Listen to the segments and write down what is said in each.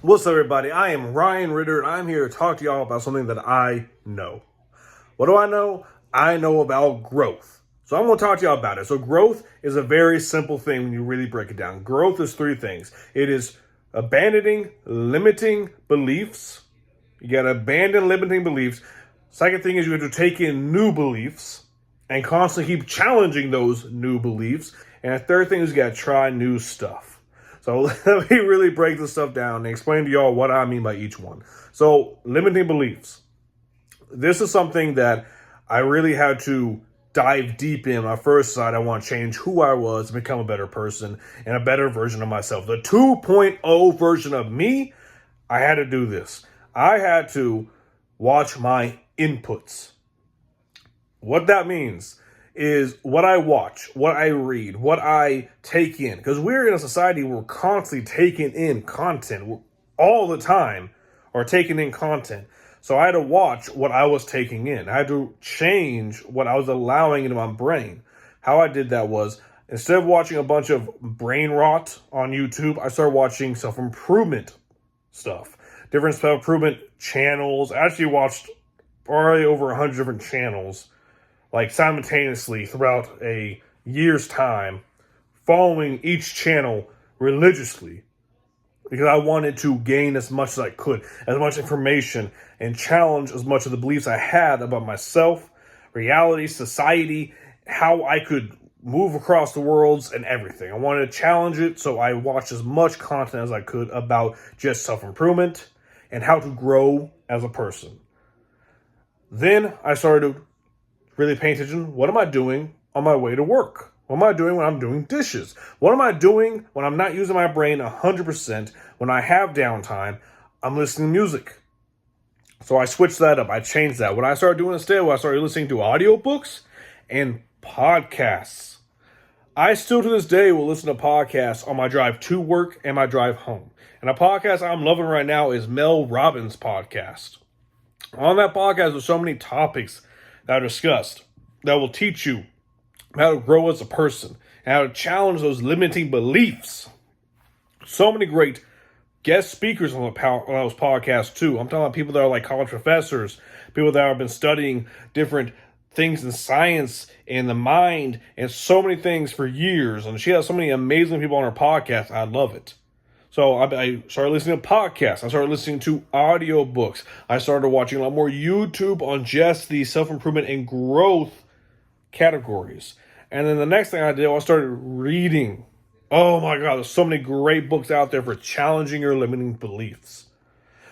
What's up, everybody? I am Ryan Ritter, and I'm here to talk to y'all about something that I know. What do I know? I know about growth. So I'm going to talk to y'all about it. So growth is a very simple thing when you really break it down. Growth is three things. It is abandoning limiting beliefs. You got to abandon limiting beliefs. Second thing is you have to take in new beliefs and constantly keep challenging those new beliefs. And the third thing is you got to try new stuff. So let me really break this stuff down and explain to y'all what I mean by each one. So limiting beliefs. This is something that I really had to dive deep in. When I first decided I want to change who I was and become a better person and a better version of myself. The 2.0 version of me, I had to do this. I had to watch my inputs. What that means is what I watch, what I read, what I take in. Because we're in a society where we're constantly taking in content all the time, or taking in content. So I had to watch what I was taking in. I had to change what I was allowing into my brain. How I did that was, instead of watching a bunch of brain rot on YouTube, I started watching self-improvement stuff. Different self-improvement channels. I actually watched probably over 100 different channels, like simultaneously throughout a year's time, following each channel religiously, because I wanted to gain as much as I could, as much information, and challenge as much of the beliefs I had about myself, reality, society, how I could move across the worlds and everything. I wanted to challenge it, so I watched as much content as I could about just self-improvement and how to grow as a person. Then I started to really paying attention. What am I doing on my way to work? What am I doing when I'm doing dishes? What am I doing when I'm not using my brain 100%? When I have downtime, I'm listening to music. So I switched that up. I changed that. What I started doing instead was I started listening to audiobooks and podcasts. I still to this day will listen to podcasts on my drive to work and my drive home. And a podcast I'm loving right now is Mel Robbins' podcast. On that podcast, there's so many topics that are discussed that will teach you how to grow as a person and how to challenge those limiting beliefs. So many great guest speakers on those podcasts too. I'm talking about people that are like college professors, people that have been studying different things in science and the mind and so many things for years. And she has so many amazing people on her podcast. I love it. So I started listening to podcasts. I started listening to audiobooks. I started watching a lot more YouTube on just the self-improvement and growth categories. And then the next thing I did, I started reading. Oh my God, there's so many great books out there for challenging your limiting beliefs.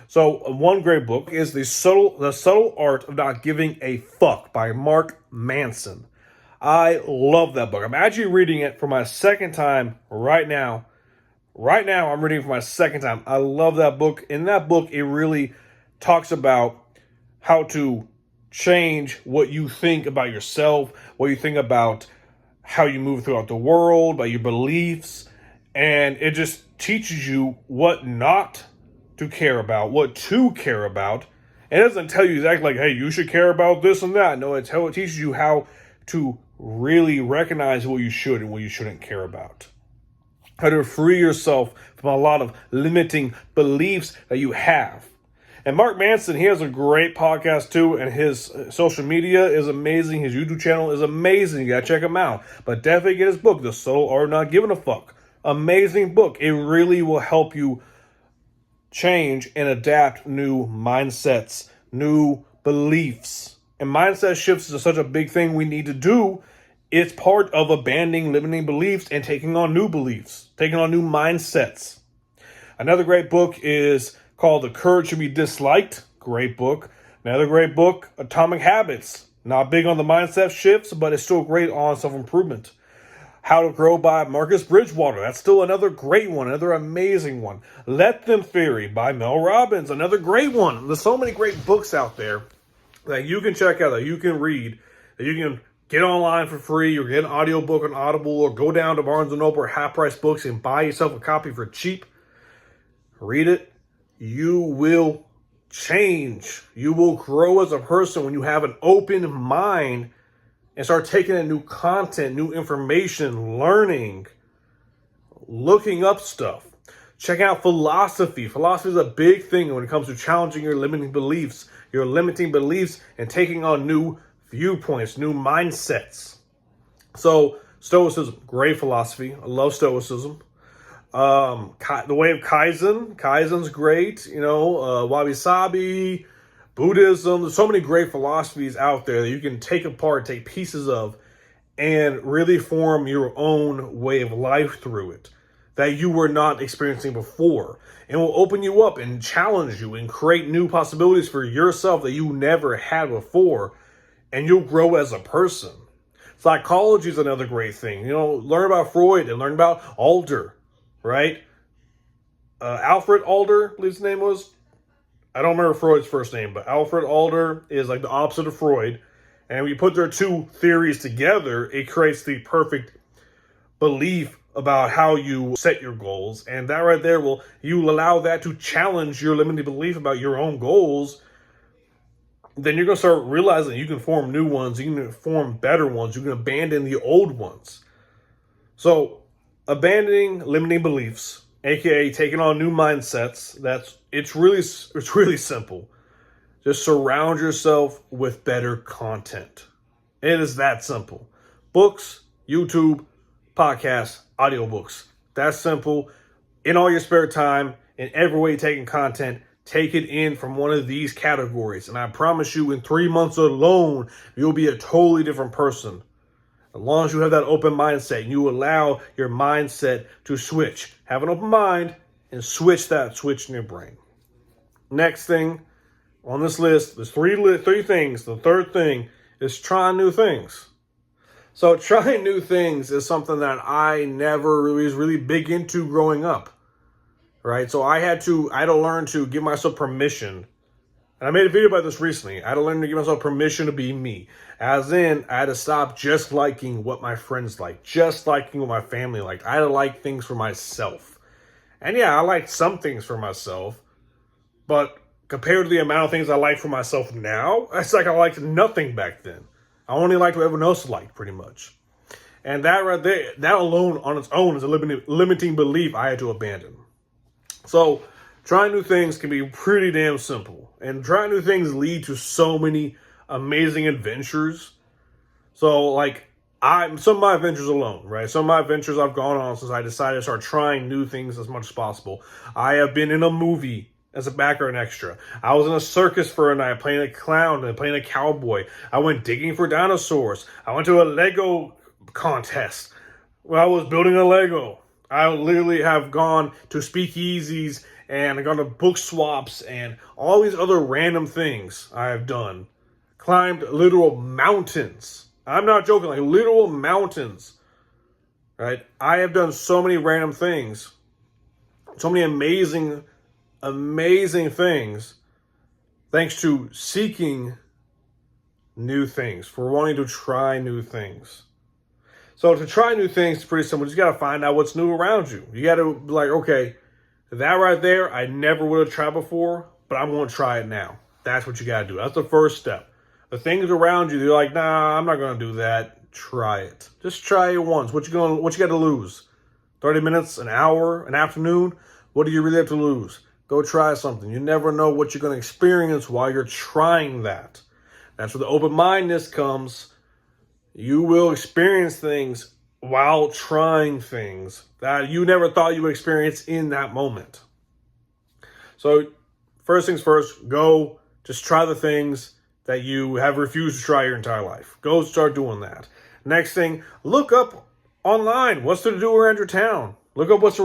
So one great book is The Subtle Art of Not Giving a Fuck by Mark Manson. I love that book. I'm actually reading it for my second time right now. Right now, I'm reading it for my second time. I love that book. In that book, it really talks about how to change what you think about yourself, what you think about how you move throughout the world, about your beliefs. And it just teaches you what not to care about, what to care about. And it doesn't tell you exactly like, hey, you should care about this and that. No, it teaches you how to really recognize what you should and what you shouldn't care about. How to free yourself from a lot of limiting beliefs that you have. And Mark Manson, he has a great podcast too, and his social media is amazing. His YouTube channel is amazing. You gotta check him out. But definitely get his book, The Subtle Art of Not Giving a Fuck. Amazing book. It really will help you change and adapt new mindsets, new beliefs. And mindset shifts is such a big thing we need to do. It's part of abandoning limiting beliefs and taking on new beliefs, taking on new mindsets. Another great book is called The Courage to be Disliked. Great book. Another great book, Atomic Habits. Not big on the mindset shifts, but it's still great on self-improvement. How to Grow by Marcus Bridgewater. That's still another great one, another amazing one. Let Them Theory by Mel Robbins. Another great one. There's so many great books out there that you can check out, that you can read, that you can get online for free, or get an audiobook on Audible, or go down to Barnes & Noble or Half Price Books and buy yourself a copy for cheap. Read it. You will change. You will grow as a person when you have an open mind and start taking in new content, new information, learning, looking up stuff. Check out philosophy. Philosophy is a big thing when it comes to challenging your limiting beliefs, and taking on new viewpoints, new mindsets. So Stoicism, great philosophy. I love Stoicism. The way of Kaizen's great. Wabi Sabi, Buddhism. There's so many great philosophies out there that you can take apart, take pieces of, and really form your own way of life through it that you were not experiencing before, and will open you up and challenge you and create new possibilities for yourself that you never had before, and you'll grow as a person. Psychology is another great thing. Learn about Freud and learn about Alder, right? Alfred Alder, I believe his name was. I don't remember Freud's first name, but Alfred Alder is like the opposite of Freud. And when you put their two theories together, it creates the perfect belief about how you set your goals. And that right there you allow that to challenge your limiting belief about your own goals. Then you're going to start realizing you can form new ones, you can form better ones, you can abandon the old ones. So abandoning limiting beliefs, aka taking on new mindsets, it's really simple. Just surround yourself with better content. It is that simple. Books, YouTube, podcasts, audiobooks. That's simple. In all your spare time, in every way you're taking content, take it in from one of these categories. And I promise you, in 3 months alone, you'll be a totally different person. As long as you have that open mindset and you allow your mindset to switch. Have an open mind and switch in your brain. Next thing on this list, there's three things. The third thing is trying new things. So trying new things is something that I never really was really big into growing up, right? So I had to learn to give myself permission. And I made a video about this recently. I had to learn to give myself permission to be me. As in, I had to stop just liking what my friends like, just liking what my family liked. I had to like things for myself. And yeah, I liked some things for myself, but compared to the amount of things I like for myself now, it's like I liked nothing back then. I only liked what everyone else liked, pretty much. And that right there, that alone on its own is a limiting belief I had to abandon. So trying new things can be pretty damn simple. And trying new things lead to so many amazing adventures. So some of my adventures alone, right? Some of my adventures I've gone on since I decided to start trying new things as much as possible. I have been in a movie as a background extra. I was in a circus for a night playing a clown and playing a cowboy. I went digging for dinosaurs. I went to a Lego contest where I was building a Lego. I literally have gone to speakeasies and gone to book swaps and all these other random things I have done. Climbed literal mountains. I'm not joking, like literal mountains. Right? I have done so many random things. So many amazing things thanks to seeking new things, for wanting to try new things. So to try new things is pretty simple. You just got to find out what's new around you. You got to be like, okay, that right there, I never would have tried before, but I'm going to try it now. That's what you got to do. That's the first step. The things around you, you're like, nah, I'm not going to do that. Try it. Just try it once. What you got to lose? 30 minutes, an hour, an afternoon? What do you really have to lose? Go try something. You never know what you're going to experience while you're trying that. That's where the open-mindedness comes. You will experience things while trying things that you never thought you would experience in that moment. So first things first, go just try the things that you have refused to try your entire life. Go start doing that. Next thing, look up online. What's there to do around your town? Look up what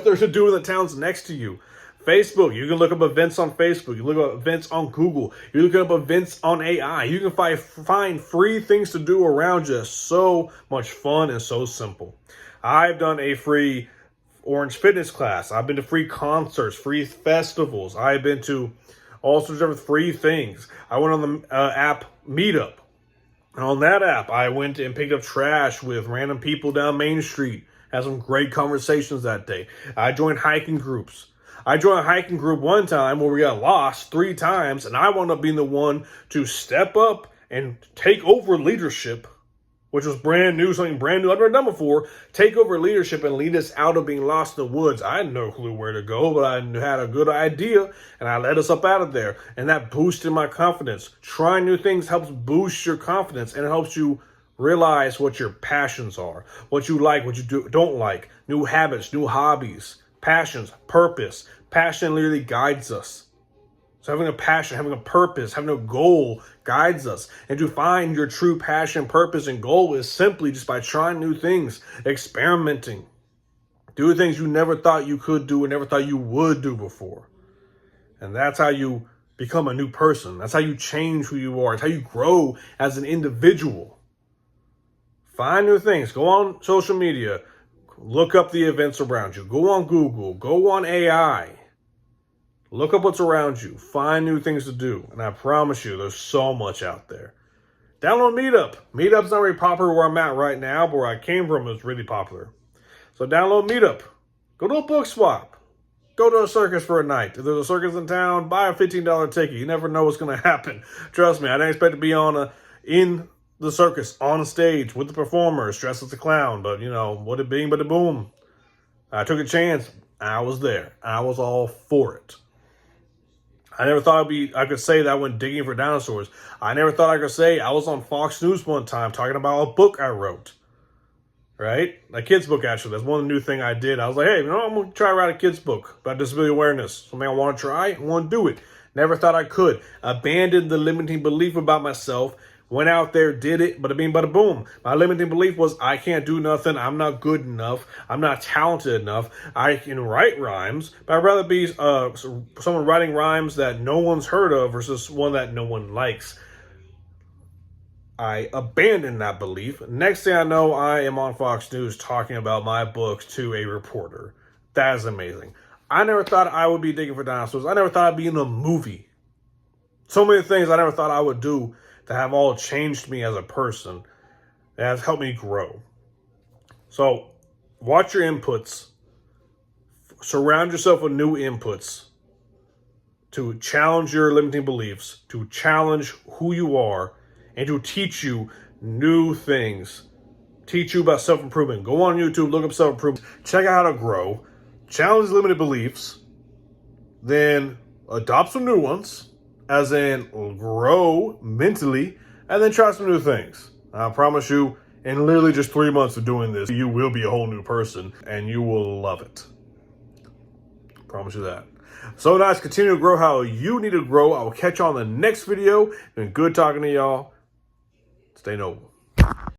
there's to do in the towns next to you. Facebook, you can look up events on Facebook. You look up events on Google. You look up events on AI. You can find free things to do around you. So much fun and so simple. I've done a free Orange Fitness class. I've been to free concerts, free festivals. I've been to all sorts of free things. I went on the app Meetup. And on that app, I went and picked up trash with random people down Main Street. Had some great conversations that day. I joined hiking groups. I joined a hiking group one time where we got lost 3 times, and I wound up being the one to step up and take over leadership which was brand new, something brand new I'd never done before. Take over leadership and lead us out of being lost in the woods. I had no clue where to go, but I had a good idea, and I led us up out of there. And that boosted my confidence. Trying new things helps boost your confidence, and it helps you realize what your passions are, what you like, what you don't like, new habits, new hobbies, passions, purpose. Passion literally guides us. So having a passion, having a purpose, having a goal guides us. And to find your true passion, purpose, and goal is simply just by trying new things, experimenting, doing things you never thought you could do or never thought you would do before. And that's how you become a new person. That's how you change who you are. It's how you grow as an individual. Find new things. Go on social media. Look up the events around you. Go on Google. Go on AI. Look up what's around you. Find new things to do. And I promise you, there's so much out there. Download Meetup. Meetup's not very popular where I'm at right now, but where I came from is really popular. So download Meetup. Go to a book swap. Go to a circus for a night. If there's a circus in town, buy a $15 ticket. You never know what's going to happen. Trust me, I didn't expect to be in the circus, on stage, with the performers, dressed as a clown. But, what it being but a boom. I took a chance. I was there. I was all for it. I never thought I could say that I went digging for dinosaurs. I never thought I could say I was on Fox News one time talking about a book I wrote. Right? A kid's book, actually. That's one new thing I did. I was like, hey, I'm going to try to write a kid's book about disability awareness. Something I want to try. I want to do it. Never thought I could. Abandoned the limiting belief about myself. Went out there, did it, bada bing, bada boom. My limiting belief was I can't do nothing. I'm not good enough. I'm not talented enough. I can write rhymes, but I'd rather be someone writing rhymes that no one's heard of versus one that no one likes. I abandoned that belief. Next thing I know, I am on Fox News talking about my books to a reporter. That is amazing. I never thought I would be digging for dinosaurs. I never thought I'd be in a movie. So many things I never thought I would do that have all changed me as a person, that has helped me grow. So watch your inputs. Surround yourself with new inputs to challenge your limiting beliefs, to challenge who you are, and to teach you new things. Teach you about self-improvement. Go on YouTube, look up self-improvement. Check out how to grow. Challenge limited beliefs. Then adopt some new ones. As in, grow mentally, and then try some new things. I promise you, in literally just 3 months of doing this, you will be a whole new person, and you will love it. Promise you that. So guys, continue to grow how you need to grow. I will catch you on the next video. Been good talking to y'all. Stay noble.